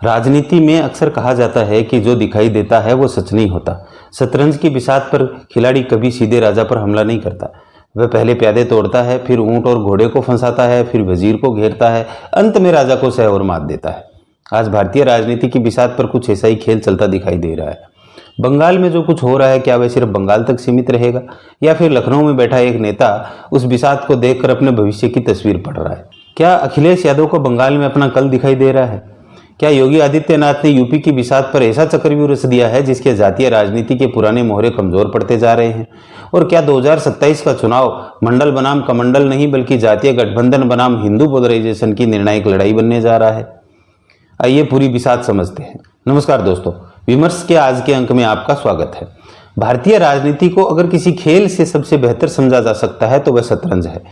राजनीति में अक्सर कहा जाता है कि जो दिखाई देता है वो सच नहीं होता। शतरंज की बिसात पर खिलाड़ी कभी सीधे राजा पर हमला नहीं करता। वह पहले प्यादे तोड़ता है, फिर ऊंट और घोड़े को फंसाता है, फिर वजीर को घेरता है, अंत में राजा को सह और मात देता है। आज भारतीय राजनीति की बिसात पर कुछ ऐसा ही खेल चलता दिखाई दे रहा है। बंगाल में जो कुछ हो रहा है, क्या वह सिर्फ बंगाल तक सीमित रहेगा या फिर लखनऊ में बैठा एक नेता उस बिसात को देखकर अपने भविष्य की तस्वीर पढ़ रहा है? क्या अखिलेश यादव को बंगाल में अपना कल दिखाई दे रहा है? क्या योगी आदित्यनाथ ने यूपी की बिसात पर ऐसा चक्रव्यूह रच दिया है जिसके जातीय राजनीति के पुराने मोहरे कमजोर पड़ते जा रहे हैं? और क्या 2027 का चुनाव मंडल बनाम कमंडल नहीं बल्कि जातीय गठबंधन बनाम हिंदू पोलराइजेशन की निर्णायक लड़ाई बनने जा रहा है? आइए पूरी बिसात समझते हैं। नमस्कार दोस्तों, विमर्श के आज के अंक में आपका स्वागत है। भारतीय राजनीति को अगर किसी खेल से सबसे बेहतर समझा जा सकता है तो वह शतरंज है,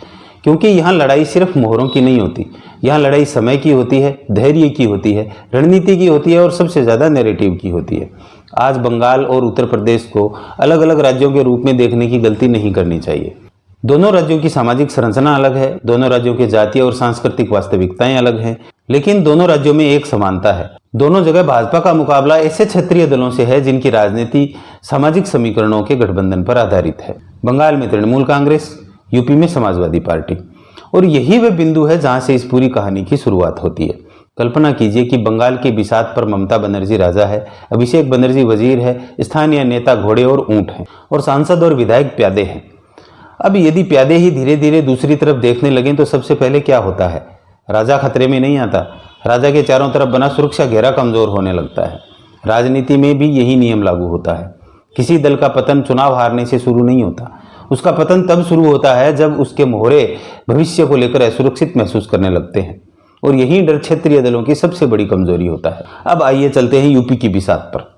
क्योंकि यहाँ लड़ाई सिर्फ मोहरों की नहीं होती। यहाँ लड़ाई समय की होती है, धैर्य की होती है, रणनीति की होती है और सबसे ज़्यादा नैरेटिव की होती है। आज बंगाल और उत्तर प्रदेश को अलग अलग राज्यों के रूप में देखने की गलती नहीं करनी चाहिए। दोनों राज्यों की सामाजिक संरचना अलग है, दोनों राज्यों के जातीय और सांस्कृतिक वास्तविकताएं अलग हैं, लेकिन दोनों राज्यों में एक समानता है। दोनों जगह भाजपा का मुकाबला ऐसे क्षेत्रीय दलों से है जिनकी राजनीति सामाजिक समीकरणों के गठबंधन पर आधारित है। बंगाल में तृणमूल कांग्रेस, यूपी में समाजवादी पार्टी, और यही वह बिंदु है जहां से इस पूरी कहानी की शुरुआत होती है। कल्पना कीजिए कि बंगाल की बिसात पर ममता बनर्जी राजा है, अभिषेक बनर्जी वजीर है, स्थानीय नेता घोड़े और ऊंट हैं, और सांसद और विधायक प्यादे हैं। अब यदि प्यादे ही धीरे धीरे दूसरी तरफ देखने लगें तो सबसे पहले क्या होता है? राजा खतरे में नहीं आता, राजा के चारों तरफ बना सुरक्षा घेरा कमजोर होने लगता है। राजनीति में भी यही नियम लागू होता है। किसी दल का पतन चुनाव हारने से शुरू नहीं होता, उसका पतन तब शुरू होता है जब उसके मोहरे भविष्य को लेकर असुरक्षित महसूस करने लगते हैं, और यही डर क्षेत्रीय दलों की सबसे बड़ी कमजोरी होता है। अब आइए चलते हैं यूपी की बिसात पर।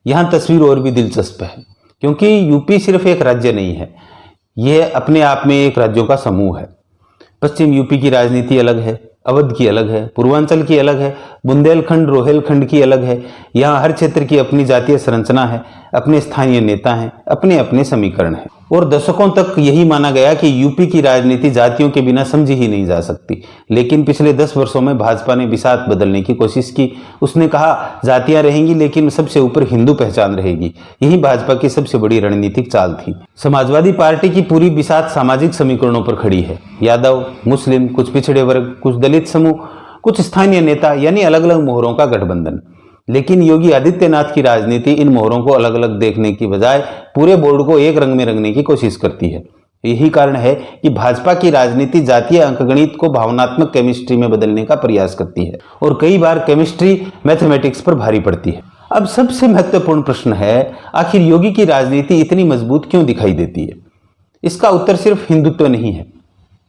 यहाँ तस्वीर और भी दिलचस्प है, क्योंकि यूपी सिर्फ एक राज्य नहीं है, यह अपने आप में एक राज्यों का समूह है। पश्चिम यूपी की राजनीति अलग है, अवध की अलग है, पूर्वांचल की अलग है, बुंदेलखंड रोहेलखंड की अलग है। यहाँ हर क्षेत्र की अपनी जातीय संरचना है, अपने स्थानीय नेता हैं, अपने अपने समीकरण हैं, और दशकों तक यही माना गया कि यूपी की राजनीति जातियों के बिना समझी ही नहीं जा सकती। लेकिन पिछले 10 वर्षों में भाजपा ने बिसात बदलने की कोशिश की। उसने कहा जातियां रहेंगी लेकिन सबसे ऊपर हिंदू पहचान रहेगी। यही भाजपा की सबसे बड़ी रणनीतिक चाल थी। समाजवादी पार्टी की पूरी बिसात सामाजिक समीकरणों पर खड़ी है। यादव, मुस्लिम, कुछ पिछड़े वर्ग, कुछ दलित समूह, कुछ स्थानीय नेता, यानी अलग अलग मोहरों का गठबंधन। लेकिन योगी आदित्यनाथ की राजनीति इन मोहरों को अलग अलग देखने की बजाय पूरे बोर्ड को एक रंग में रंगने की कोशिश करती है। यही कारण है कि भाजपा की राजनीति जातीय अंकगणित को भावनात्मक केमिस्ट्री में बदलने का प्रयास करती है, और कई बार केमिस्ट्री मैथमेटिक्स पर भारी पड़ती है। अब सबसे महत्वपूर्ण प्रश्न है, आखिर योगी की राजनीति इतनी मजबूत क्यों दिखाई देती है? इसका उत्तर सिर्फ हिंदुत्व नहीं है,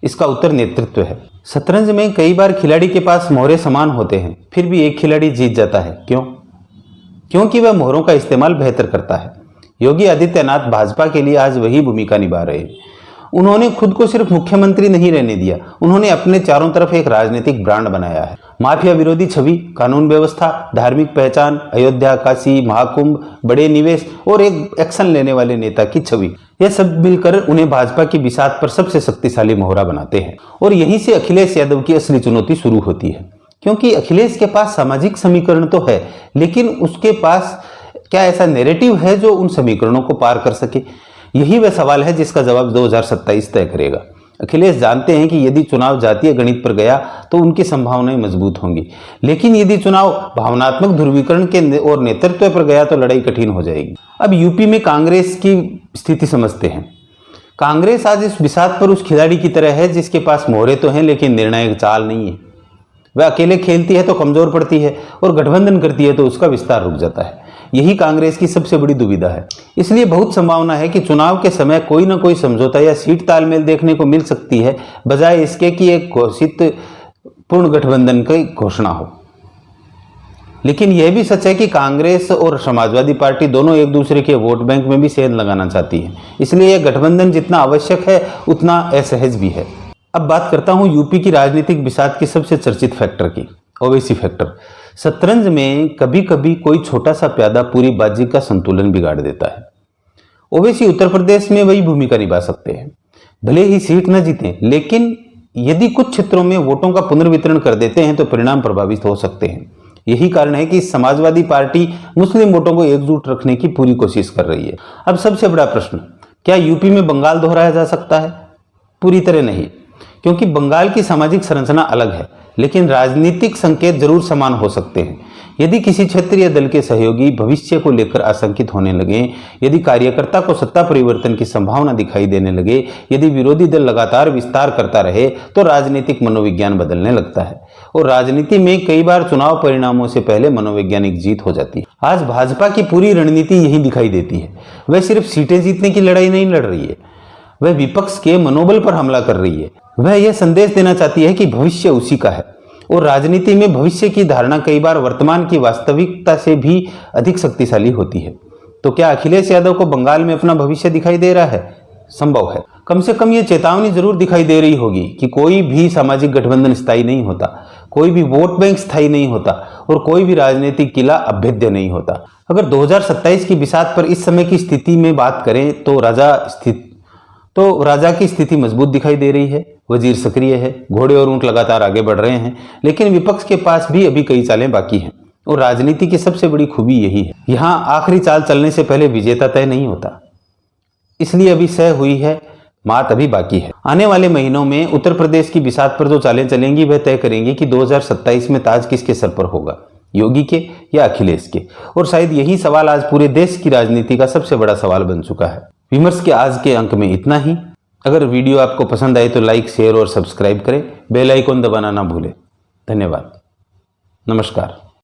इसका उत्तर नेतृत्व है। शतरंज में कई बार खिलाड़ी के पास मोहरे समान होते हैं, फिर भी एक खिलाड़ी जीत जाता है। क्यों? क्योंकि वह मोहरों का इस्तेमाल बेहतर करता है। योगी आदित्यनाथ भाजपा के लिए आज वही भूमिका निभा रहे हैं। उन्होंने खुद को सिर्फ मुख्यमंत्री नहीं रहने दिया, उन्होंने अपने चारों तरफ एक राजनीतिक ब्रांड बनाया है। माफिया विरोधी छवि, कानून व्यवस्था, धार्मिक पहचान, अयोध्या, काशी, महाकुंभ, बड़े निवेश और एक एक्शन लेने वाले नेता की छवि, यह सब मिलकर उन्हें भाजपा की बिसात पर सबसे शक्तिशाली मोहरा बनाते हैं। और यहीं से अखिलेश यादव की असली चुनौती शुरू होती है, क्योंकि अखिलेश के पास सामाजिक समीकरण तो है, लेकिन उसके पास क्या ऐसा नैरेटिव है जो उन समीकरणों को पार कर सके? यही वह सवाल है जिसका जवाब 2027 तय करेगा। अखिलेश जानते हैं कि यदि चुनाव जातीय गणित पर गया तो उनकी संभावनाएं मजबूत होंगी, लेकिन यदि चुनाव भावनात्मक ध्रुवीकरण के और नेतृत्व पर गया तो लड़ाई कठिन हो जाएगी। अब यूपी में कांग्रेस की स्थिति समझते हैं। कांग्रेस आज इस बिसात पर उस खिलाड़ी की तरह है जिसके पास मोहरे तो हैं लेकिन निर्णायक चाल नहीं है। वह अकेले खेलती है तो कमजोर पड़ती है, और गठबंधन करती है तो उसका विस्तार रुक जाता है। यही कांग्रेस की सबसे बड़ी दुविधा है। इसलिए बहुत संभावना है कि चुनाव के समय कोई न कोई समझौता या सीट तालमेल देखने को मिल सकती है, बजाय इसके कि एक घोषित पूर्ण गठबंधन की घोषणा हो। लेकिन यह भी सच है कि कांग्रेस और समाजवादी पार्टी दोनों एक दूसरे के वोट बैंक में भी सेंध लगाना चाहती है, इसलिए यह गठबंधन जितना आवश्यक है उतना असहज भी है। अब बात करता हूं यूपी की राजनीतिक बिसात की सबसे चर्चित फैक्टर की, ओवैसी फैक्टर। शतरंज में कभी कभी कोई छोटा सा प्यादा पूरी बाजी का संतुलन बिगाड़ देता है। ओवैसी उत्तर प्रदेश में वही भूमिका निभा सकते हैं। भले ही सीट न जीतें, लेकिन यदि कुछ क्षेत्रों में वोटों का पुनर्वितरण कर देते हैं तो परिणाम प्रभावित हो सकते हैं। यही कारण है कि समाजवादी पार्टी मुस्लिम वोटों को एकजुट रखने की पूरी कोशिश कर रही है। अब सबसे बड़ा प्रश्न, क्या यूपी में बंगाल दोहराया जा सकता है? पूरी तरह नहीं, क्योंकि बंगाल की सामाजिक संरचना अलग है, लेकिन राजनीतिक संकेत जरूर समान हो सकते हैं। यदि किसी क्षेत्रीय दल के सहयोगी भविष्य को लेकर आशंकित होने लगे, यदि कार्यकर्ता को सत्ता परिवर्तन की संभावना दिखाई देने लगे, यदि विरोधी दल लगातार विस्तार करता रहे, तो राजनीतिक मनोविज्ञान बदलने लगता है और राजनीति में कई बार चुनाव परिणामों से पहले मनोवैज्ञानिक जीत हो जाती है। आज भाजपा की पूरी रणनीति यही दिखाई देती है। वह सिर्फ सीटें जीतने की लड़ाई नहीं लड़ रही है, वह विपक्ष के मनोबल पर हमला कर रही है। वह यह संदेश देना चाहती है कि भविष्य उसी का है और राजनीति में भविष्य की धारणा कई बार वर्तमान की वास्तविकता से भी अधिक शक्तिशाली होती है। तो क्या अखिलेश यादव को बंगाल में अपना भविष्य दिखाई दे रहा है? संभव है। कम से कम ये चेतावनी जरूर दिखाई दे रही होगी कि कोई भी सामाजिक गठबंधन स्थायी नहीं होता, कोई भी वोट बैंक स्थायी नहीं होता और कोई भी राजनीतिक किला अभेद्य नहीं होता। अगर 2027 की बिसात पर इस समय की स्थिति में बात करें तो राजा की स्थिति मजबूत दिखाई दे रही है। वजीर सक्रिय है, घोड़े और ऊंट लगातार आगे बढ़ रहे हैं, लेकिन विपक्ष के पास भी अभी कई चालें बाकी हैं और राजनीति की सबसे बड़ी खूबी यही है, यहां आखिरी चाल चलने से पहले विजेता तय नहीं होता। इसलिए अभी सह हुई है, मात अभी बाकी है। आने वाले महीनों में उत्तर प्रदेश की बिसात पर जो चालें चलेंगी वह तय करेंगी कि 2027 में ताज किसके सर पर होगा, योगी के या अखिलेश के। और शायद यही सवाल आज पूरे देश की राजनीति का सबसे बड़ा सवाल बन चुका है। विमर्श के आज के अंक में इतना ही। अगर वीडियो आपको पसंद आए तो लाइक, शेयर और सब्सक्राइब करें। बेल आइकन दबाना ना भूलें। धन्यवाद। नमस्कार।